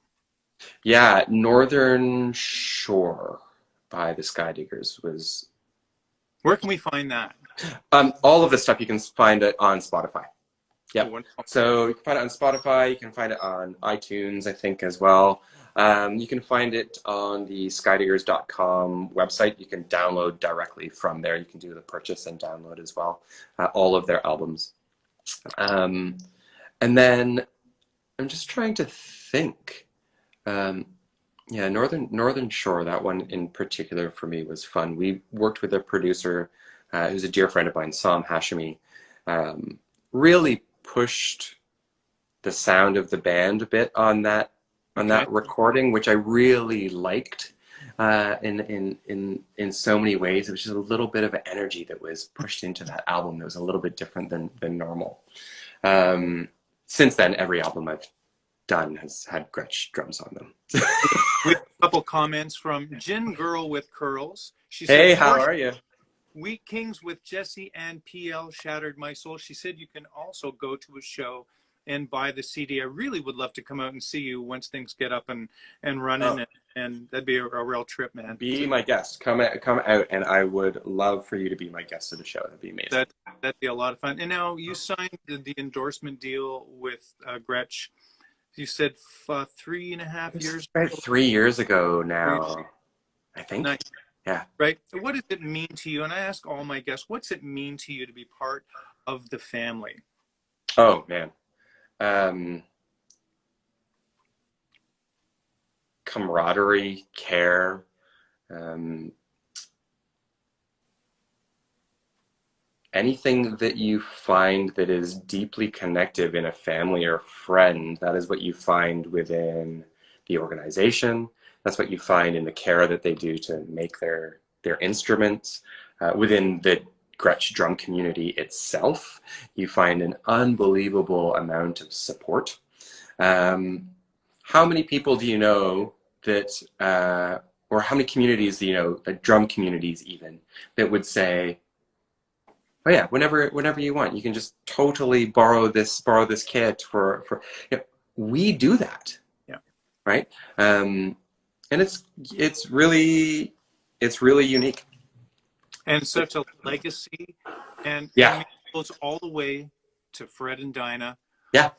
Yeah, Northern Shore by the Sky Diggers was Where can we find that? all of the stuff you can find it on Spotify. Oh, Yep. So you can find it on Spotify, you can find it on iTunes, I think, as well. You can find it on the skydiggers.com website. You can download directly from there. You can do the purchase and download as well, all of their albums. And then I'm just trying to think. Yeah, Northern Shore, that one in particular for me was fun. We worked with a producer who's a dear friend of mine, Sam Hashimi. Really pushed the sound of the band a bit on that Okay. recording, which I really liked. In so many ways, it was just a little bit of energy that was pushed into that album that was a little bit different than normal. Since then, every album I've done has had Gretsch drums on them. We have a couple comments from Gin Girl with Curls. She said, Hey, how are you? Wheat Kings with Jesse and PL shattered my soul. She said you can also go to a show and buy the CD. I really would love to come out and see you once things get up and running, Oh, and that'd be a real trip, man. be my guest. Come out, and I would love for you to be my guest at the show. That'd be amazing. That'd be a lot of fun. And now you signed the endorsement deal with Gretsch. You said 3.5 years About ago. 3 years ago now, I think. Nice. Yeah. Right. What does it mean to you? And I ask all my guests, what's it mean to you to be part of the family? Oh man. Camaraderie, care, anything that you find that is deeply connective in a family or friend, that is what you find within the organization. That's what you find in the care that they do to make their instruments. Within the Gretsch drum community itself, you find an unbelievable amount of support. How many people do you know that, or how many communities do you know, drum communities even, that would say, oh yeah, whenever you want, you can just totally borrow this kit for we do that. Yeah. Right. And it's really unique. And such a legacy, and Yeah. I mean, it goes all the way to Fred and Dinah. Yeah.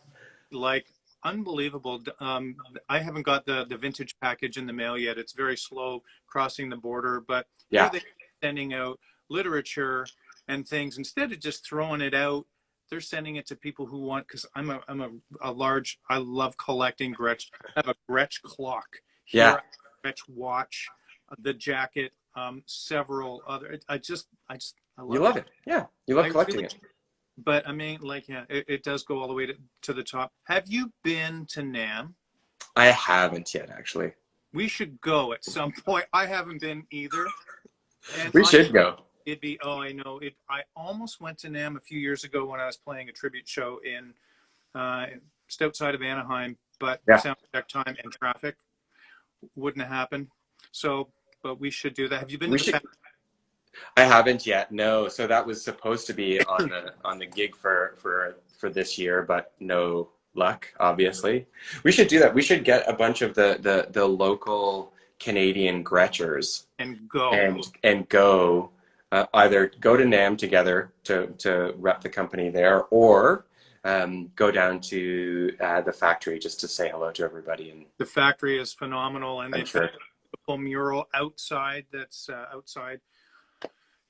Like, unbelievable. I haven't got the vintage package in the mail yet. It's very slow crossing the border, but Yeah. here they're sending out literature and things. Instead of just throwing it out, they're sending it to people who want, because I'm a large, I love collecting Gretsch. I have a Gretsch clock here, Yeah. Gretsch watch, the jacket, several other. I love You love it. Yeah. You love collecting really, it. But I mean, like, yeah, it does go all the way to the top. Have you been to NAMM? I haven't yet, actually. We should go at some point. I haven't been either. And We should go. It'd be, oh, I know it. I almost went to NAMM a few years ago when I was playing a tribute show in just outside of Anaheim, but sound check time and traffic wouldn't have happened. So, but we should do that. Have you been to the I haven't yet, no. So that was supposed to be on the gig for this year, but no luck, obviously. We should do that. We should get a bunch of the local Canadian Gretschers and go go either go to NAMM together to rep the company there, or go down to the factory just to say hello to everybody. And the factory is phenomenal, and they've sure. got a beautiful mural outside. That's outside.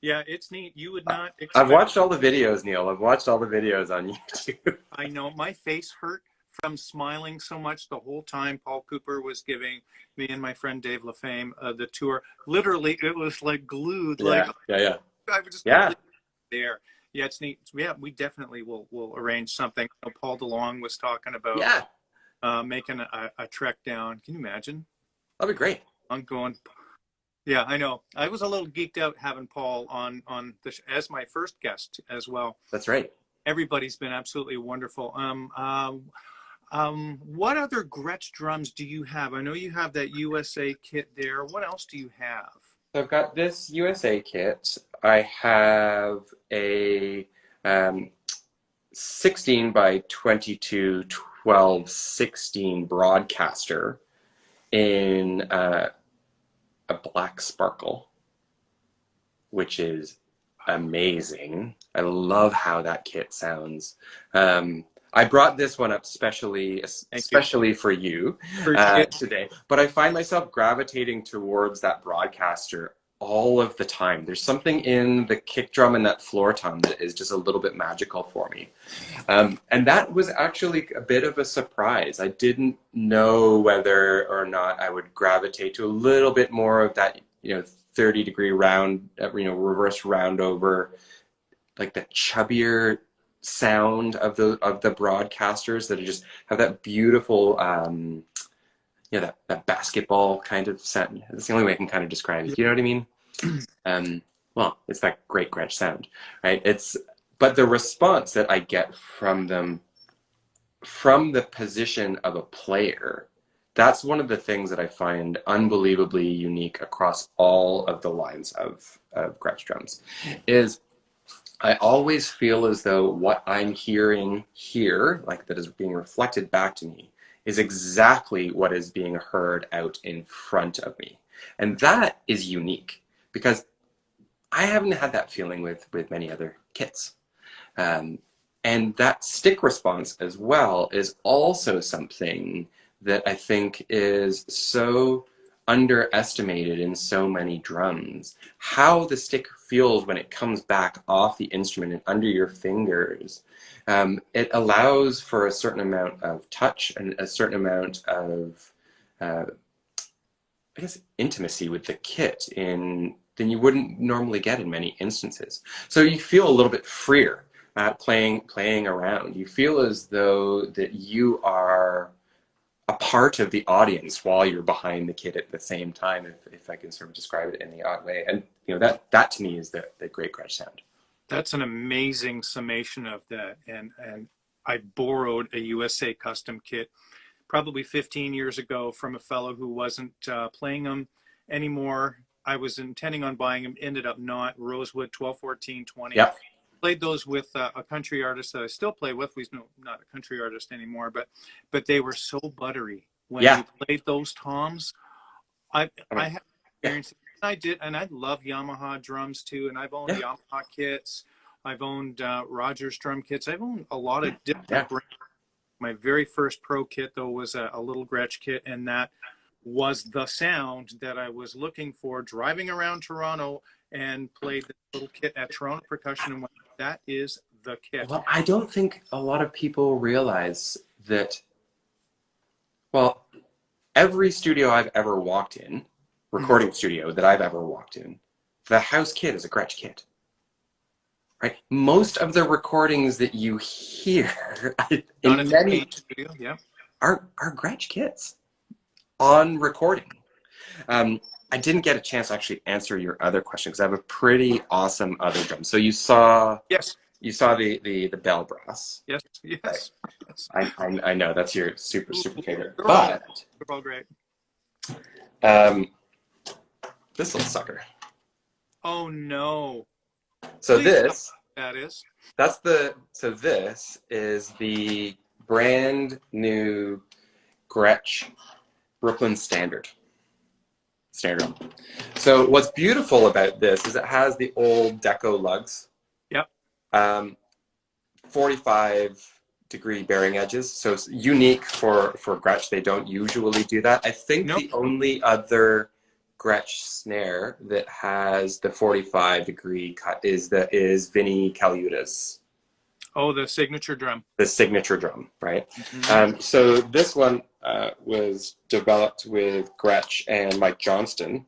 Yeah, it's neat. You would not expect... I've watched all the videos, Neil. I've watched all the videos on YouTube. I know. My face hurt from smiling so much the whole time Paul Cooper was giving me and my friend Dave LaFame the tour. Literally, it was like glued. Yeah. I was just there. Yeah, it's neat. Yeah, we definitely will arrange something. Paul DeLong was talking about making a trek down. Can you imagine? That'd be great. I'm going... Yeah, I know. I was a little geeked out having Paul on as my first guest as well. That's right. Everybody's been absolutely wonderful. What other Gretsch drums do you have? I know you have that USA kit there. What else do you have? So I've got this USA kit. I have a 16 by 22 12/16 broadcaster in a black sparkle, which is amazing. I love how that kit sounds. I brought this one up Thank you. especially for you Appreciate it. today. But I find myself gravitating towards that broadcaster all of the time. There's something in the kick drum and that floor tom that is just a little bit magical for me. And that was actually a bit of a surprise. I didn't know whether or not I would gravitate to a little bit more of that, 30-degree round, reverse round over, like the chubbier sound of the broadcasters that just have that beautiful that basketball kind of sound. That's the only way I can kind of describe it. You know what I mean? Well, it's that great Gretsch sound, right? But the response that I get from them from the position of a player, that's one of the things that I find unbelievably unique across all of the lines of Gretsch drums, is I always feel as though what I'm hearing here, like that is being reflected back to me, is exactly what is being heard out in front of me. And that is unique because I haven't had that feeling with many other kits. And that stick response as well is also something that I think is so underestimated in so many drums. How the stick feels when it comes back off the instrument and under your fingers. It allows for a certain amount of touch and a certain amount of, intimacy with the kit than you wouldn't normally get in many instances. So you feel a little bit freer playing around. You feel as though that you are a part of the audience while you're behind the kit at the same time, if I can sort of describe it in the odd way. And that to me is the great Gretsch sound. That's an amazing summation of that. And I borrowed a USA custom kit probably 15 years ago from a fellow who wasn't playing them anymore. I was intending on buying them, ended up not. Rosewood 12, 14, 20. Yep. Played those with a country artist that I still play with. He's not a country artist anymore, but they were so buttery when we played those toms. I have experience. I did, and I love Yamaha drums too. And I've owned Yamaha kits. I've owned Rogers drum kits. I've owned a lot of different brands. My very first pro kit though was a little Gretsch kit, and that was the sound that I was looking for driving around Toronto, and played the little kit at Toronto Percussion and went, that is the kit. Well, I don't think a lot of people realize that, well, every studio I've ever walked in, recording studio that I've ever walked in, the house kit is a Gretsch kit. Right? Most of the recordings that you hear in many studio, are Gretsch kits on recording. I didn't get a chance to actually answer your other question because I have a pretty awesome other drum. So you saw the bell brass. Yes. Right? I know that's your super favorite. They're all great. This little sucker. Oh no. So this is the brand new Gretsch Brooklyn Standard. So what's beautiful about this is it has the old deco lugs. Yep. 45-degree bearing edges. So it's unique for Gretsch. They don't usually do that. I think the only other Gretsch snare that has the 45-degree cut is Vinnie Caliuta's. Oh, the signature drum. The signature drum, right? So this one was developed with Gretsch and Mike Johnston,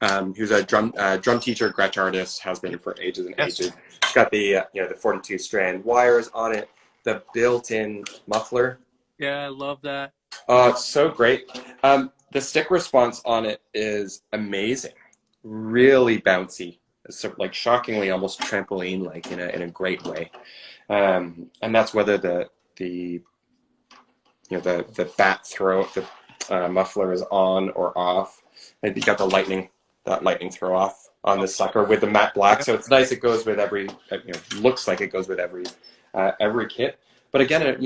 who's a drum teacher, Gretsch artist, has been for ages and ages. It's got the the 42-strand wires on it, the built-in muffler. Yeah, I love that. Oh, it's so great. The stick response on it is amazing, really bouncy. It's sort of like shockingly almost trampoline-like in a great way, and that's whether the bat throw, the muffler is on or off. And you got the lightning throw off on the sucker with the matte black, so it's nice. It goes with every, looks like it goes with every kit. But again,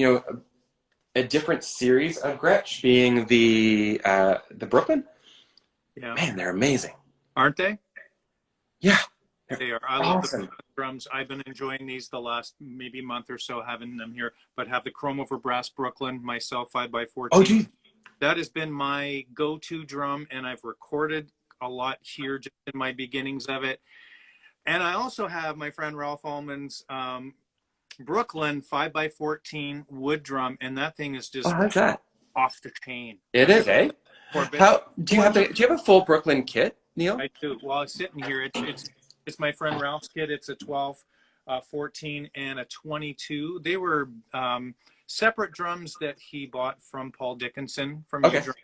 a different series of Gretsch being the Brooklyn. Yeah. Man, they're amazing, aren't they? Yeah. They are. I love the Awesome. drums. I've been enjoying these the last maybe month or so, having them here. But have the chrome over brass Brooklyn myself, 5 by Oh, 14. geez. That has been my go-to drum, and I've recorded a lot here just in my beginnings of it. And I also have my friend Ralph Allman's Brooklyn 5 by 14 wood drum, and that thing is Oh, just how's that? off the chain. It is, eh? But How do you have the? Do you have a full Brooklyn kit, Neil? I do. While it's sitting here, it's my friend Ralph's kit. It's a 12, 14, and a 22. They were separate drums that he bought from Paul Dickinson from Okay. U-Drum,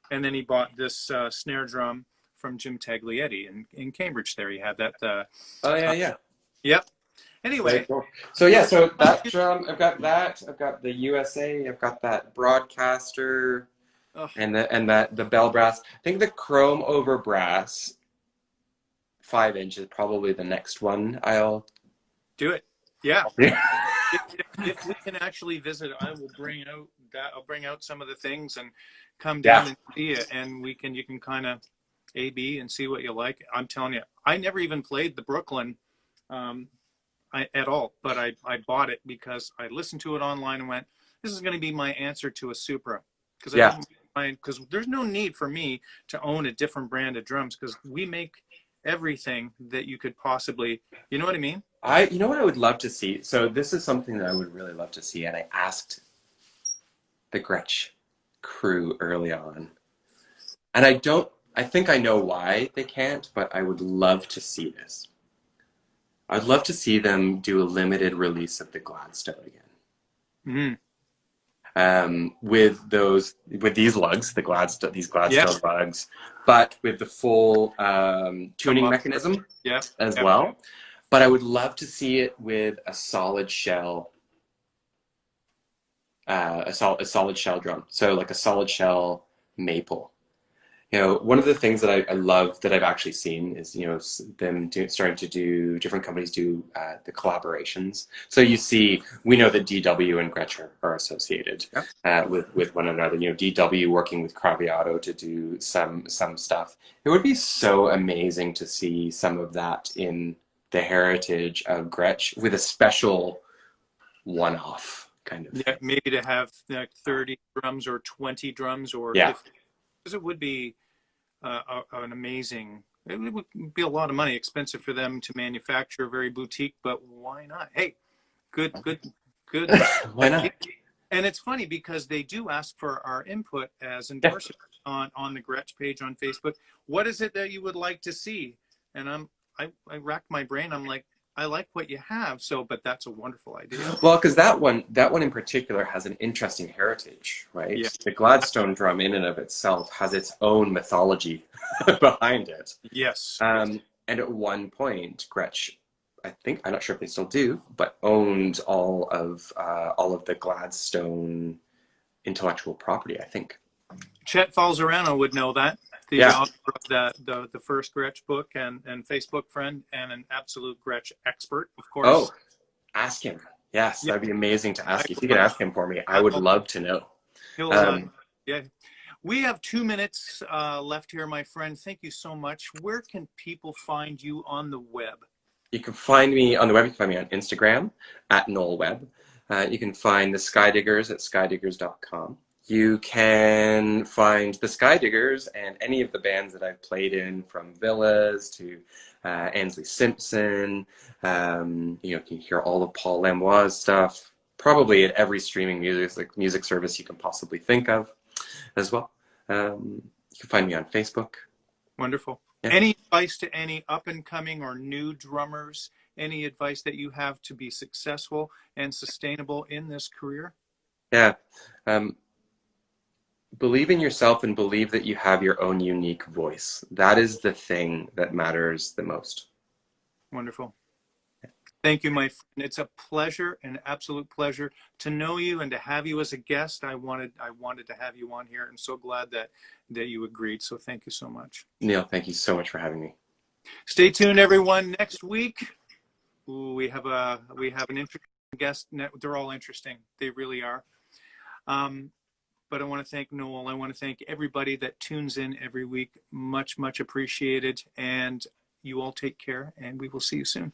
and then he bought this snare drum from Jim Taglietti in Cambridge. There, he had that. Oh yeah, yeah. Yep. Very Anyway, cool. So yeah, so that drum, I've got that. I've got the USA. I've got that broadcaster, oh, and the bell brass. I think the chrome over brass 5 inch is probably the next one. I'll. do it. Yeah. Yeah. If we can actually visit, I will bring out that. I'll bring out some of the things and come Yeah. down and see it, and you can kind of A/B and see what you like. I'm telling you, I never even played the Brooklyn at all, but I bought it because I listened to it online and went, this is going to be my answer to a Supra, because I Yeah. don't mind, because there's no need for me to own a different brand of drums, because we make everything that you could possibly, you know what I mean? You know what I would love to see? So this is something that I would really love to see, and I asked the Gretsch crew early on, and I think I know why they can't, but I would love to see this. I'd love to see them do a limited release of the Gladstone again. Mm-hmm. With these lugs, these Gladstone lugs, but with the full tuning mechanism as well. But I would love to see it with a solid shell, a solid shell drum. So like a solid shell maple. You know, one of the things that I love that I've actually seen is, you know, starting to do, different companies do the collaborations. So you see, we know that DW and Gretsch are associated with one another. You know, DW working with Craviotto to do some stuff. It would be so amazing to see some of that in the heritage of Gretsch with a special one-off kind of thing. Maybe to have like 30 drums or 20 drums or Yeah. 50, because it would be an amazing, it would be a lot of money, expensive for them to manufacture, very boutique, but why not? Hey, good. Why not? And it's funny because they do ask for our input as endorsers on the Gretsch page on Facebook. What is it that you would like to see? And I racked my brain. I'm like, I like what you have. So, but that's a wonderful idea. Well, because that one in particular has an interesting heritage, right? Yeah. The Gladstone drum in and of itself has its own mythology behind it. Yes. And at one point, Gretsch, I'm not sure if they still do, but owned all of the Gladstone intellectual property, I think. Chet Falzarano would know that. The author of the first Gretsch book and Facebook friend and an absolute Gretsch expert, of course. Oh, ask him. Yes, that'd be amazing to ask. If you could ask him for me, I would love to know. Yeah. We have 2 minutes left here, my friend. Thank you so much. Where can people find you on the web? You can find me on the web. You can find me on Instagram at Noel Webb. You can find the Skydiggers at skydiggers.com. You can find the Skydiggers and any of the bands that I've played in, from Villas to Ansley Simpson. You can hear all of Paul Lamois's stuff, probably at every streaming music service you can possibly think of as well. You can find me on Facebook. Wonderful. Yeah. Any advice to any up-and-coming or new drummers? Any advice that you have to be successful and sustainable in this career? Yeah. Believe in yourself and believe that you have your own unique voice. That is the thing that matters the most. Wonderful. Thank you, my friend. It's a pleasure, an absolute pleasure to know you and to have you as a guest. I wanted to have you on here. I'm so glad that you agreed. So thank you so much. Neil, thank you so much for having me. Stay tuned, everyone. Next week, we have an interesting guest. They're all interesting. They really are. But I want to thank Noel. I want to thank everybody that tunes in every week. Much, much appreciated. And You all take care, and we will see you soon.